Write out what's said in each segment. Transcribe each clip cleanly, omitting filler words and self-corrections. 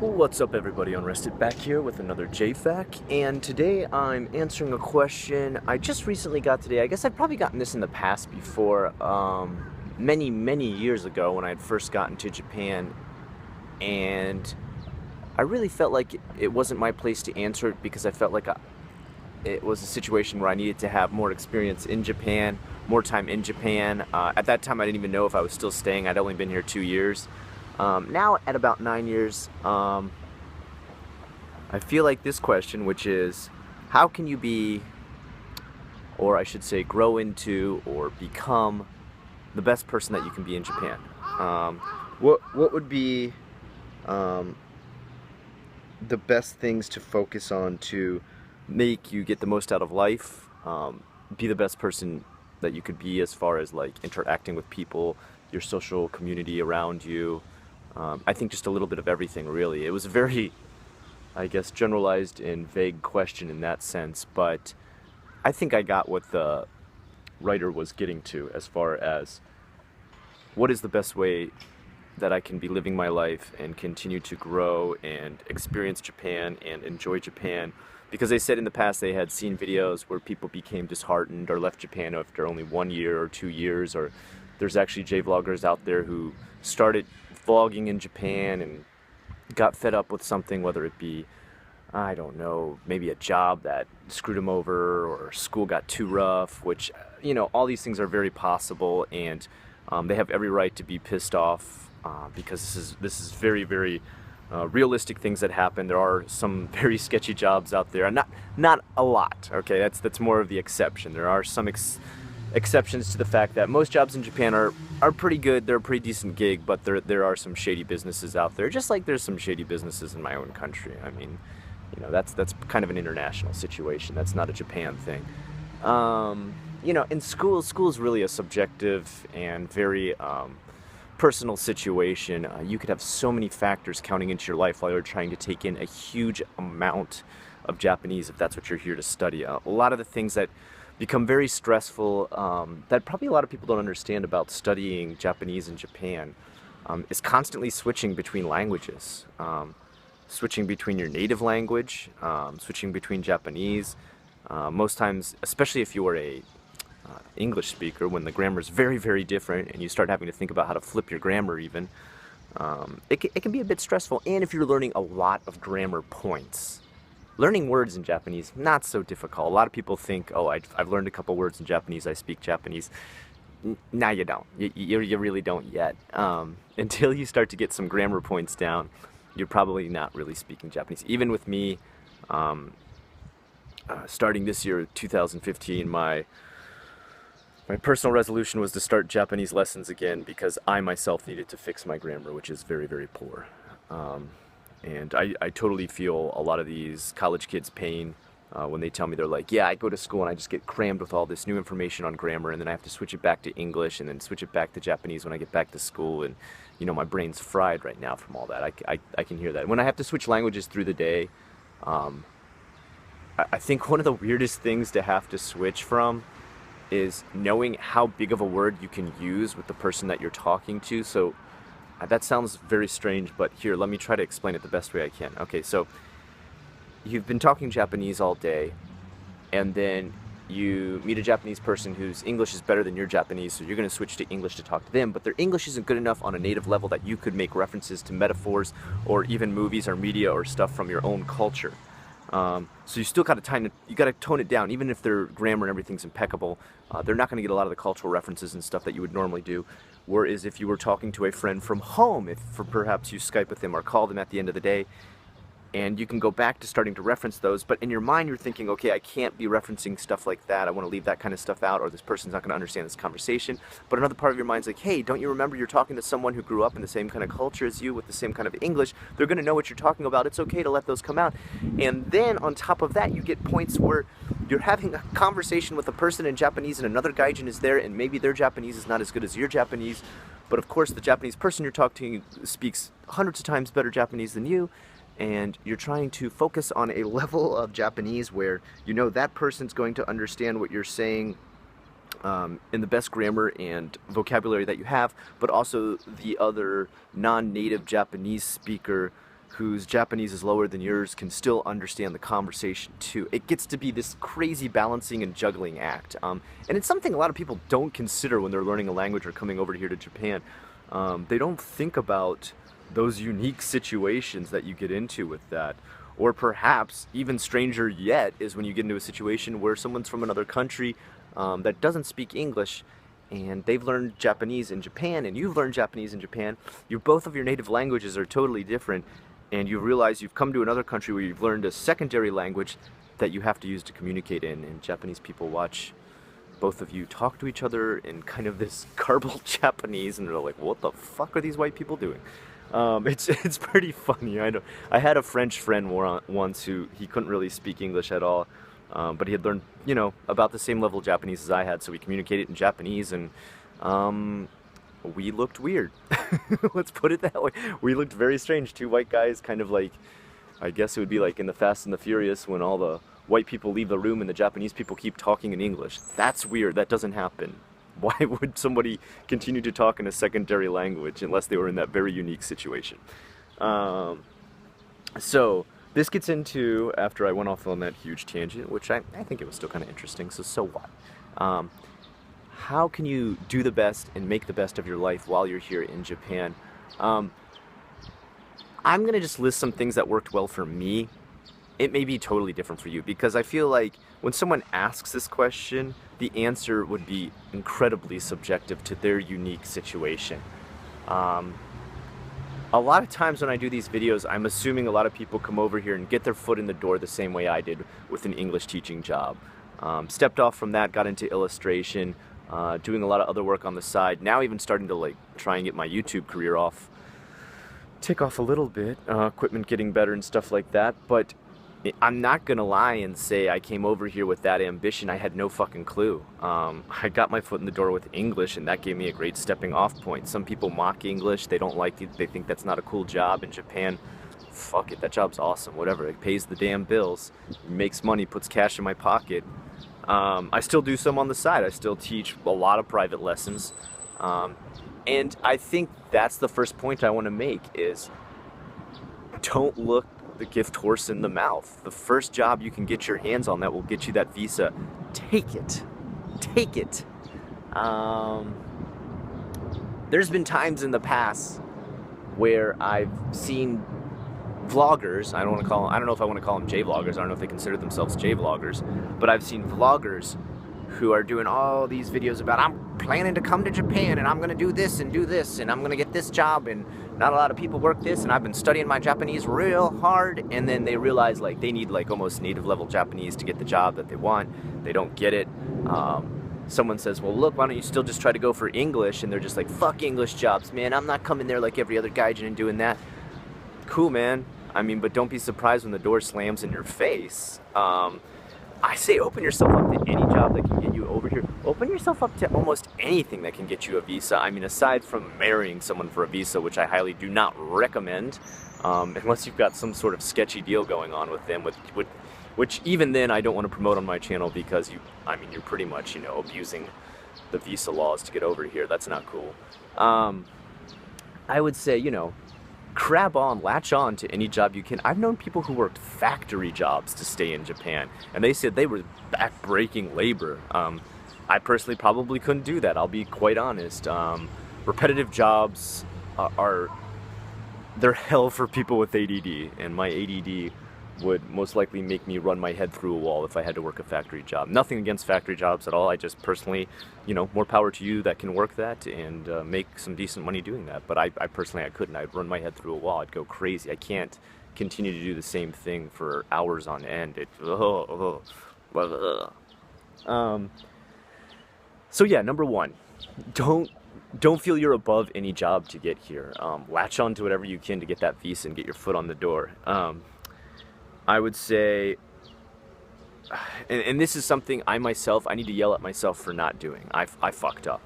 What's up, everybody? Unrested back here with another JFAQ, and today I'm answering a question I just recently got today. I guess I've probably gotten this in the past before, many years ago when I had first gotten to Japan, and I really felt like it wasn't my place to answer it because I felt like it was a situation where I needed to have more experience in Japan, more time in Japan. At that time, I didn't even know if I was still staying. I'd only been here 2 years. Now, at about 9 years, I feel like this question, which is, how can you be, or I should say, grow into or become the best person that you can be in Japan? What would be the best things to focus on to make you get the most out of life? Be the best person that you could be as far as like interacting with people, your social community around you. I think just a little bit of everything, really. It was a very, I guess, generalized and vague question in that sense, but I think I got what the writer was getting to as far as what is the best way that I can be living my life and continue to grow and experience Japan and enjoy Japan. Because they said in the past they had seen videos where people became disheartened or left Japan after only 1 year or 2 years, or there's actually J-vloggers out there who started vlogging in Japan and got fed up with something, whether it be, I don't know, maybe a job that screwed them over or school got too rough, which, all these things are very possible, and they have every right to be pissed off because this is very realistic things that happen. There are some very sketchy jobs out there, and not a lot. Okay, that's more of the exception. There are some exceptions to the fact that most jobs in Japan are pretty good. They're a pretty decent gig, but there are some shady businesses out there, just like there's some shady businesses in my own country. I mean, that's kind of an international situation. That's not a Japan thing. In school's really a subjective and very personal situation. You could have so many factors counting into your life while you're trying to take in a huge amount of Japanese, if that's what you're here to study. A lot of the things that become very stressful, that probably a lot of people don't understand about studying Japanese in Japan, is constantly switching between languages, switching between your native language, switching between Japanese. Most times, especially if you are a English speaker, when the grammar is very different and you start having to think about how to flip your grammar even, it can be a bit stressful. And if you're learning a lot of grammar points, learning words in Japanese, not so difficult. A lot of people think, oh, I've learned a couple words in Japanese, I speak Japanese. Nah, you don't. You really don't yet. Until you start to get some grammar points down, you're probably not really speaking Japanese. Even with me, starting this year, 2015, my personal resolution was to start Japanese lessons again because I myself needed to fix my grammar, which is very poor. And I totally feel a lot of these college kids' pain when they tell me, they're like, yeah, I go to school and I just get crammed with all this new information on grammar, and then I have to switch it back to English and then switch it back to Japanese when I get back to school, and my brain's fried right now from all that. I can hear that. When I have to switch languages through the day, I think one of the weirdest things to have to switch from is knowing how big of a word you can use with the person that you're talking to. So that sounds very strange, but here, let me try to explain it the best way I can. Okay, so you've been talking Japanese all day, and then you meet a Japanese person whose English is better than your Japanese, so you're going to switch to English to talk to them, but their English isn't good enough on a native level that you could make references to metaphors or even movies or media or stuff from your own culture. So you still got to tone it down. Even if their grammar and everything's impeccable, they're not going to get a lot of the cultural references and stuff that you would normally do. Whereas if you were talking to a friend from home, if perhaps you Skype with them or call them at the end of the day, and you can go back to starting to reference those, but in your mind you're thinking, okay, I can't be referencing stuff like that, I want to leave that kind of stuff out, or this person's not going to understand this conversation. But another part of your mind's like, hey, don't you remember you're talking to someone who grew up in the same kind of culture as you with the same kind of English? They're going to know what you're talking about. It's okay to let those come out. And then on top of that, you get points where you're having a conversation with a person in Japanese and another Gaijin is there, and maybe their Japanese is not as good as your Japanese, but of course the Japanese person you're talking to speaks hundreds of times better Japanese than you, and you're trying to focus on a level of Japanese where that person's going to understand what you're saying in the best grammar and vocabulary that you have, but also the other non-native Japanese speaker whose Japanese is lower than yours can still understand the conversation too. It gets to be this crazy balancing and juggling act. And it's something a lot of people don't consider when they're learning a language or coming over here to Japan. They don't think about those unique situations that you get into with that. Or perhaps, even stranger yet, is when you get into a situation where someone's from another country that doesn't speak English, and they've learned Japanese in Japan, and you've learned Japanese in Japan. Both of your native languages are totally different, and you realize you've come to another country where you've learned a secondary language that you have to use to communicate in. And Japanese people watch both of you talk to each other in kind of this garbled Japanese, and they're like, what the fuck are these white people doing? It's pretty funny. I know. I had a French friend once who he couldn't really speak English at all, but he had learned, about the same level of Japanese as I had, so we communicated in Japanese, and we looked weird. Let's put it that way. We looked very strange. Two white guys, kind of like, I guess it would be like in the Fast and the Furious when all the white people leave the room and the Japanese people keep talking in English. That's weird. That doesn't happen. Why would somebody continue to talk in a secondary language unless they were in that very unique situation? So this gets into, after I went off on that huge tangent, which I think it was still kind of interesting, so what? How can you do the best and make the best of your life while you're here in Japan? I'm going to just list some things that worked well for me. It may be totally different for you, because I feel like when someone asks this question, the answer would be incredibly subjective to their unique situation. A lot of times when I do these videos, I'm assuming a lot of people come over here and get their foot in the door the same way I did with an English teaching job. Stepped off from that, got into illustration, doing a lot of other work on the side. Now even starting to try and get my YouTube career take off a little bit. Equipment getting better and stuff like that. But I'm not gonna lie and say I came over here with that ambition. I had no fucking clue. I got my foot in the door with English, and that gave me a great stepping off point. Some people mock English. They don't like it. They think that's not a cool job. In Japan, fuck it, that job's awesome. Whatever, it pays the damn bills, makes money, puts cash in my pocket. I still do some on the side. I still teach a lot of private lessons. And I think that's the first point I want to make is don't look the gift horse in the mouth. The first job you can get your hands on that will get you that visa, take it. Take it. There's been times in the past where I've seen vloggers, I don't know if I want to call them J-vloggers, I don't know if they consider themselves J-vloggers, but I've seen vloggers who are doing all these videos about, I'm planning to come to Japan and I'm going to do this and I'm going to get this job and not a lot of people work this and I've been studying my Japanese real hard, and then they realize they need almost native level Japanese to get the job that they want. They don't get it. Someone says, well look, why don't you still just try to go for English? And they're just like, fuck English jobs, man. I'm not coming there like every other Gaijin and doing that. Cool, man. I mean, but don't be surprised when the door slams in your face. I say open yourself up to any job that can get you over here. Open yourself up to almost anything that can get you a visa. I mean, aside from marrying someone for a visa, which I highly do not recommend, unless you've got some sort of sketchy deal going on with them, which even then I don't want to promote on my channel because you're pretty much, abusing the visa laws to get over here. That's not cool. I would say, latch on to any job you can. I've known people who worked factory jobs to stay in Japan, and they said they were back-breaking labor. I personally probably couldn't do that, I'll be quite honest. Repetitive jobs they're hell for people with ADD, and my ADD would most likely make me run my head through a wall if I had to work a factory job. Nothing against factory jobs at all. I just personally, more power to you that can work that and make some decent money doing that. But I personally, I couldn't. I'd run my head through a wall. I'd go crazy. I can't continue to do the same thing for hours on end. So yeah, number one, don't feel you're above any job to get here. Latch on to whatever you can to get that visa and get your foot on the door. I would say, and this is something I need to yell at myself for not doing. I fucked up.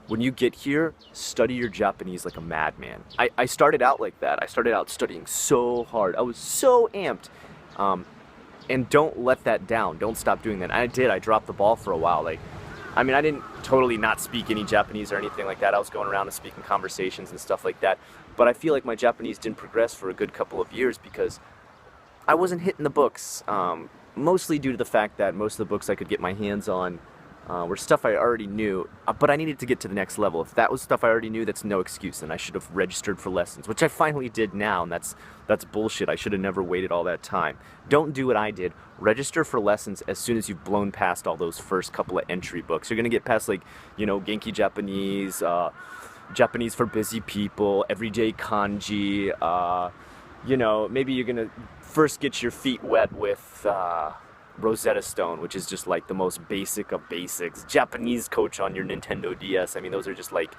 When you get here, study your Japanese like a madman. I started out like that. I started out studying so hard. I was so amped. And don't let that down. Don't stop doing that. I did. I dropped the ball for a while. I mean, I didn't totally not speak any Japanese or anything like that. I was going around and speaking conversations and stuff like that. But I feel like my Japanese didn't progress for a good couple of years because I wasn't hitting the books, mostly due to the fact that most of the books I could get my hands on were stuff I already knew, but I needed to get to the next level. If that was stuff I already knew, that's no excuse, and I should have registered for lessons, which I finally did now, and that's bullshit. I should have never waited all that time. Don't do what I did. Register for lessons as soon as you've blown past all those first couple of entry books. You're gonna get past, like, you know, Genki Japanese, Japanese for busy people, everyday kanji, you know, maybe you're gonna first get your feet wet with Rosetta Stone, which is just like the most basic of basics. Japanese coach on your Nintendo DS. I mean, those are just like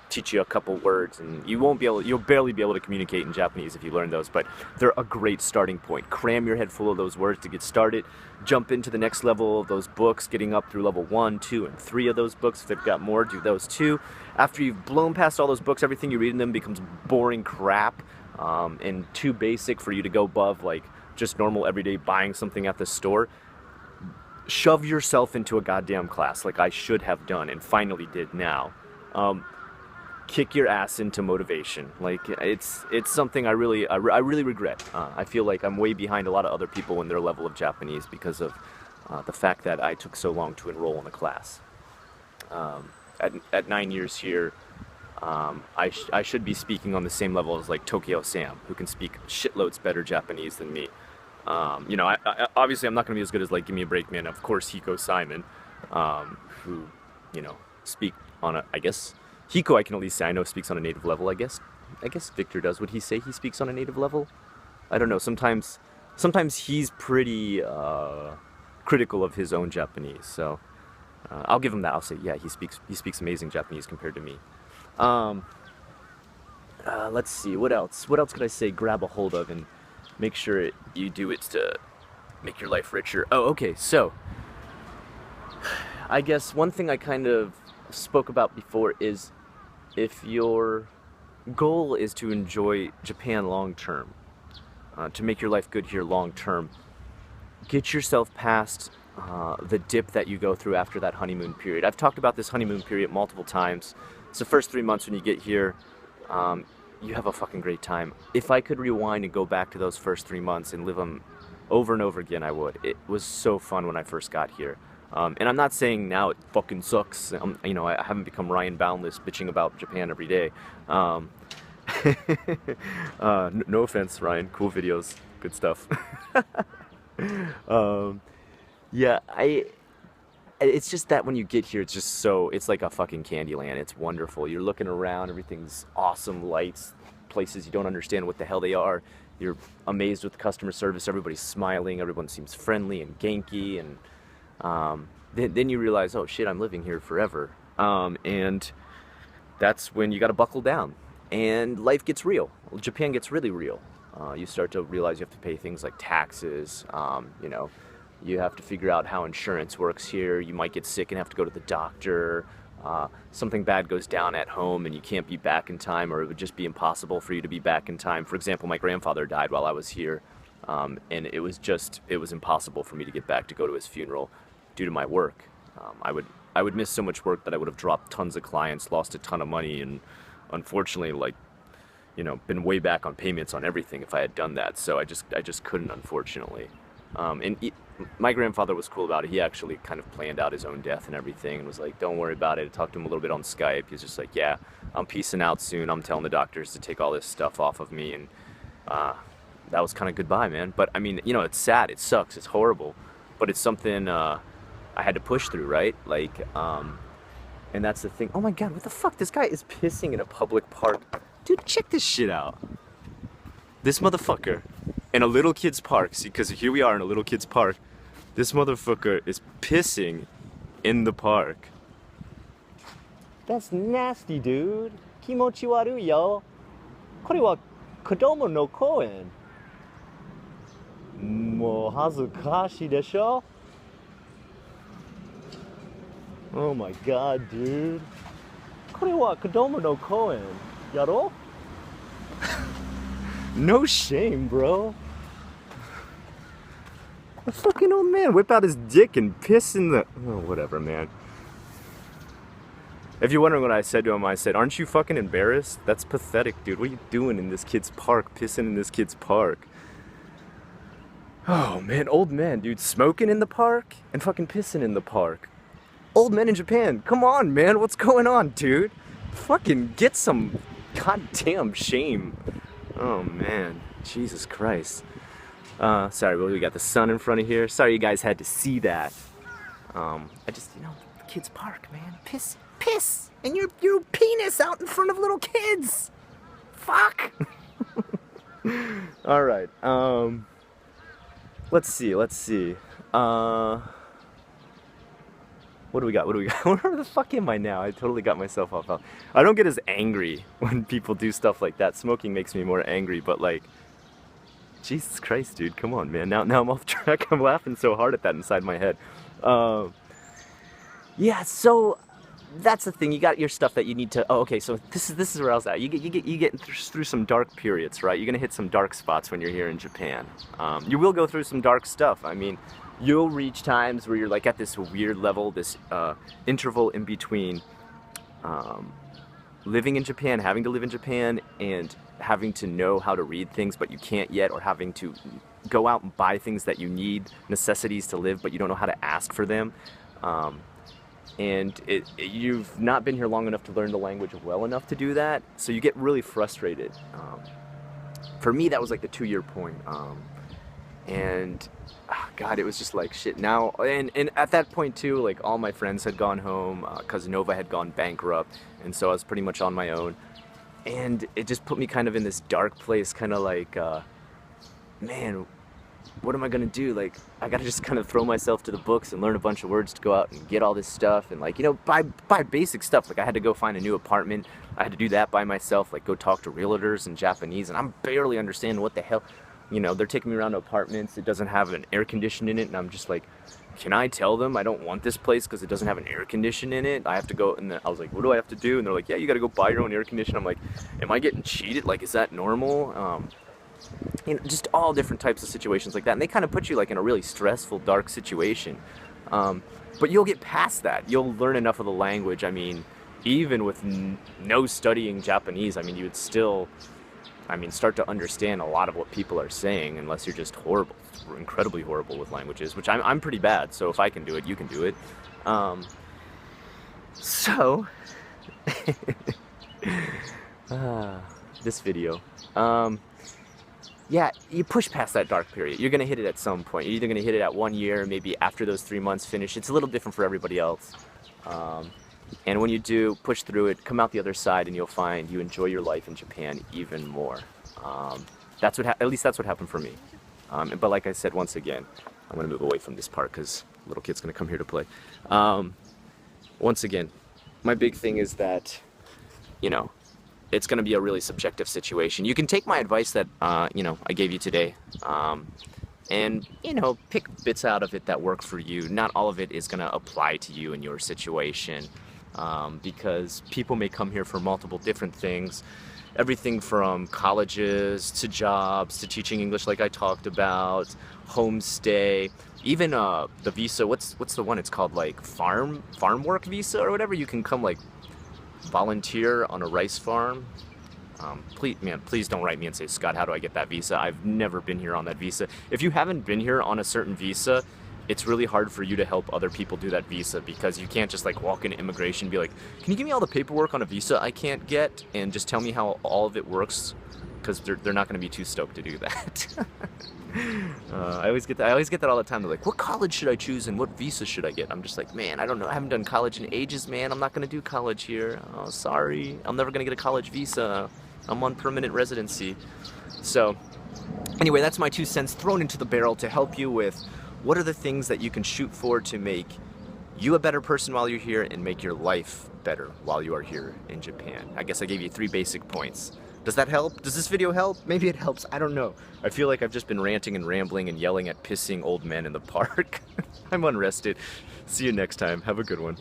teach you a couple words, and you'll barely be able to communicate in Japanese if you learn those, but they're a great starting point. Cram your head full of those words to get started. Jump into the next level of those books, getting up through level 1, 2, and 3 of those books. If they've got more, do those too. After you've blown past all those books, everything you read in them becomes boring crap and too basic for you to go above like just normal everyday buying something at the store. Shove yourself into a goddamn class like I should have done and finally did now. Kick your ass into motivation. Like it's something I really regret. I feel like I'm way behind a lot of other people in their level of Japanese because of the fact that I took so long to enroll in the class. At 9 years here, I should be speaking on the same level as like Tokyo Sam, who can speak shitloads better Japanese than me. You know, I obviously I'm not going to be as good as like Give Me a Break Man, of course Hiko Simon, who, you know, speak on a, I guess, Hiko I can at least say I know speaks on a native level, I guess Victor does. Would he say he speaks on a native level? I don't know, sometimes he's pretty critical of his own Japanese, so I'll give him that. I'll say, yeah, he speaks amazing Japanese compared to me. Let's see, what else could I say grab a hold of and make sure you do it to make your life richer. Oh, okay, so I guess one thing I kind of spoke about before is if your goal is to enjoy Japan long term, to make your life good here long term, get yourself past the dip that you go through after that honeymoon period. I've talked about this honeymoon period multiple times. It's the first 3 months when you get here. You have a fucking great time. If I could rewind and go back to those first 3 months and live them over and over again, I would. It was so fun when I first got here. And I'm not saying now it fucking sucks. You know, I haven't become Ryan Boundless bitching about Japan every day. No offense, Ryan. Cool videos. Good stuff. Yeah, it's just that when you get here, it's like a fucking candy land. It's wonderful. You're looking around, everything's awesome, lights, places you don't understand what the hell they are. You're amazed with customer service. Everybody's smiling. Everyone seems friendly and Genki. And then you realize, oh shit, I'm living here forever. And that's when you got to buckle down. And life gets real. Japan gets really real. You start to realize you have to pay things like taxes, you know. You have to figure out how insurance works here. You might get sick and have to go to the doctor. Something bad goes down at home and you can't be back in time, or it would just be impossible for you to be back in time. For example, my grandfather died while I was here, and it was impossible for me to get back to go to his funeral due to my work. I would miss so much work that I would have dropped tons of clients, lost a ton of money, and unfortunately, like, you know, been way back on payments on everything if I had done that. So I just couldn't, unfortunately. My grandfather was cool about it. He actually kind of planned out his own death and everything and was like, don't worry about it. I talked to him a little bit on Skype. He was just like, yeah, I'm peacing out soon. I'm telling the doctors to take all this stuff off of me. And that was kind of goodbye, man. But I mean, you know, it's sad. It sucks. It's horrible. But it's something I had to push through, right? Like, and that's the thing. Oh my God, what the fuck? This guy is pissing in a public park. Dude, check this shit out. This motherfucker. In a little kid's park, see, because here we are in a little kid's park. This motherfucker is pissing in the park. That's nasty, dude. Kimochi waru yo. Kore wa kodomo no koen. Mo hazukashi desho? Oh my God, dude. Kore wa kodomo no koen. Yaro? No shame, bro. The fucking old man whip out his dick and piss in the... Oh, whatever, man. If you're wondering what I said to him, I said, aren't you fucking embarrassed? That's pathetic, dude. What are you doing in this kid's park? Pissing in this kid's park. Oh, man, old men, dude. Smoking in the park and fucking pissing in the park. Old men in Japan, come on, man. What's going on, dude? Fucking get some goddamn shame. Oh, man. Jesus Christ. Sorry, we got the sun in front of here. Sorry you guys had to see that. I just, the kids' park, man. Piss. And your penis out in front of little kids. Fuck. All right. Let's see. What do we got? Where the fuck am I now? I totally got myself off. I don't get as angry when people do stuff like that. Smoking makes me more angry, but like, Jesus Christ, dude, come on, man. Now I'm off track. I'm laughing so hard at that inside my head. Yeah, so that's the thing. You got your stuff that you need to. Oh, okay. So this is where I was at. You get through some dark periods, right? You're gonna hit some dark spots when you're here in Japan. You will go through some dark stuff. I mean, you'll reach times where you're like at this weird level, this interval in between living in Japan, having to live in Japan, and having to know how to read things, but you can't yet, or having to go out and buy things that you need, necessities to live, but you don't know how to ask for them. And you've not been here long enough to learn the language well enough to do that, so you get really frustrated. For me, that was like the 2-year point. And God, it was just like shit now. And at that point too, like all my friends had gone home because Nova had gone bankrupt, and so I was pretty much on my own. And it just put me kind of in this dark place, kind of like, man, what am I gonna do? Like, I gotta just kind of throw myself to the books and learn a bunch of words to go out and get all this stuff, and like, buy basic stuff. Like I had to go find a new apartment. I had to do that by myself, like go talk to realtors in Japanese, and I'm barely understanding what the hell. They're taking me around to apartments. It doesn't have an air condition in it, and I'm just like, can I tell them I don't want this place because it doesn't have an air condition in it? I have to go, and then I was like, what do I have to do? And they're like, yeah, you got to go buy your own air conditioner. I'm like, am I getting cheated? Like, is that normal? Just all different types of situations like that, and they kind of put you like in a really stressful, dark situation. But you'll get past that. You'll learn enough of the language. I mean, even with no studying Japanese, I mean, you would still, start to understand a lot of what people are saying, unless you're just horrible, incredibly horrible with languages, which I'm pretty bad. So if I can do it, you can do it. This video. Yeah, you push past that dark period. You're going to hit it at some point. You're either going to hit it at 1 year, maybe after those 3 months finish. It's a little different for everybody else. And when you do push through it, come out the other side, and you'll find you enjoy your life in Japan even more. At least that's what happened for me. But like I said, once again, I'm going to move away from this part because little kid's going to come here to play. Once again, my big thing is that, it's going to be a really subjective situation. You can take my advice that, I gave you today, and, pick bits out of it that work for you. Not all of it is going to apply to you in your situation, because people may come here for multiple different things. Everything from colleges to jobs to teaching English like I talked about, homestay, even the visa, what's the one? It's called like farm work visa or whatever. You can come like volunteer on a rice farm. Please don't write me and say, Scott, how do I get that visa? I've never been here on that visa. If you haven't been here on a certain visa, it's really hard for you to help other people do that visa, because you can't just like walk into immigration and be like, can you give me all the paperwork on a visa I can't get, and just tell me how all of it works, because they're not going to be too stoked to do that. I always get that all the time. They're like, what college should I choose and what visa should I get? I'm just like, man, I don't know. I haven't done college in ages, man. I'm not going to do college here. Oh, sorry. I'm never going to get a college visa. I'm on permanent residency. So anyway, that's my 2 cents thrown into the barrel to help you with what are the things that you can shoot for to make you a better person while you're here and make your life better while you are here in Japan. I guess I gave you 3 basic points. Does that help? Does this video help? Maybe it helps. I don't know. I feel like I've just been ranting and rambling and yelling at pissing old men in the park. I'm unrested. See you next time. Have a good one.